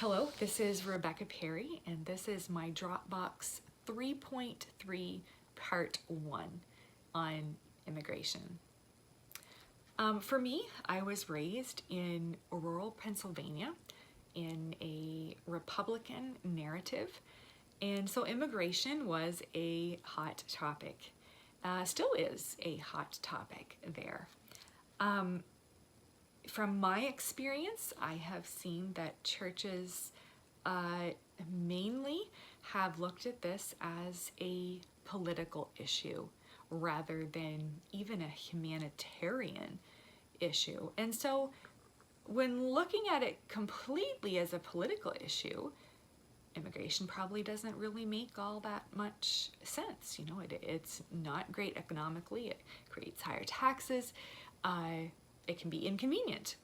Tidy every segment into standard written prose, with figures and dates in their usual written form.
Hello, this is Rebecca Perry, and this is my Dropbox 3.3 Part 1 on immigration. For me, I was raised in rural Pennsylvania in a Republican narrative, and so immigration was a hot topic. Still is a hot topic there. From my experience, I have seen that churches mainly have looked at this as a political issue rather than even a humanitarian issue. And so when looking at it completely as a political issue, immigration probably doesn't really make all that much sense. You know, it's not great economically. It creates higher taxes. It can be inconvenient.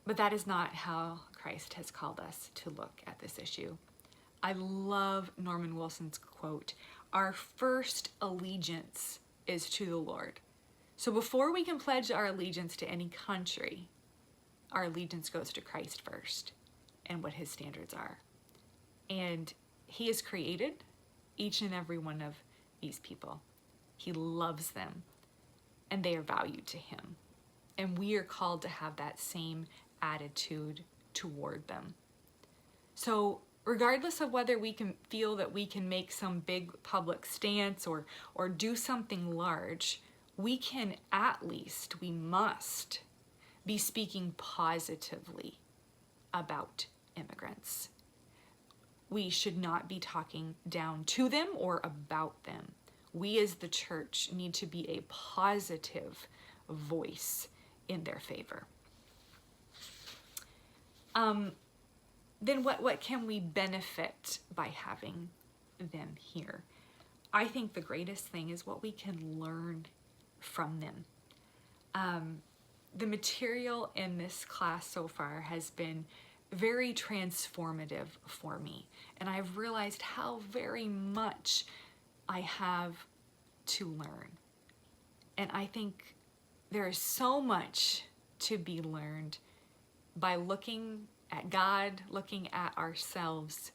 But that is not how Christ has called us to look at this issue. I love Norman Wilson's quote, "Our first allegiance is to the Lord." So before we can pledge our allegiance to any country, our allegiance goes to Christ first and what his standards are. And he has created each and every one of these people. He loves them and they are valued to him. And we are called to have that same attitude toward them. So regardless of whether we can feel that we can make some big public stance or do something large, we must be speaking positively about immigrants. We should not be talking down to them or about them. We as the church need to be a positive voice in their favor. Then what can we benefit by having them here? I think the greatest thing is what we can learn from them. The material in this class so far has been very transformative for me, and I've realized how very much I have to learn. And I think there is so much to be learned by looking at God, looking at ourselves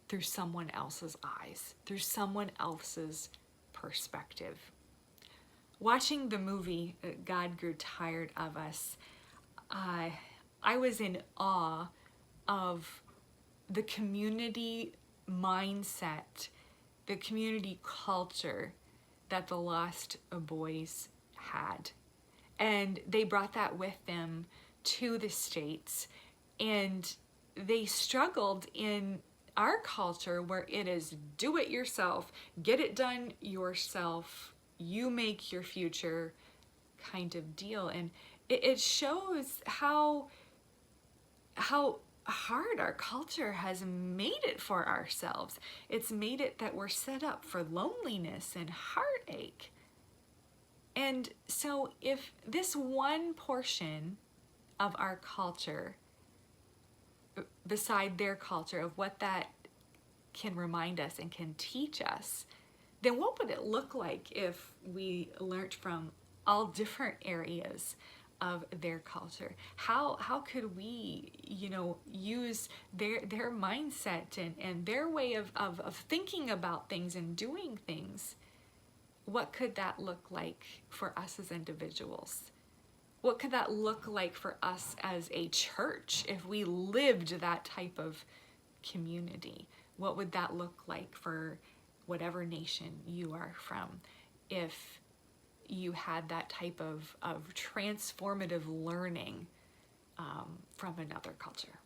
through someone else's eyes, through someone else's perspective. Watching the movie God Grew Tired of Us, I was in awe of the community mindset, the community culture that the Lost Boys had. And they brought that with them to the States, and they struggled in our culture where it is do it yourself, get it done yourself, you make your future kind of deal. And it shows how hard our culture has made it for ourselves. It's made it that we're set up for loneliness and heartache. And so if this one portion of our culture, beside their culture, of what that can remind us and can teach us, then what would it look like if we learned from all different areas of their culture? How could we, use their mindset and their way of thinking about things and doing things? What could that look like for us as individuals? What could that look like for us as a church if we lived that type of community? What would that look like for whatever nation you are from if you had that type of transformative learning from another culture?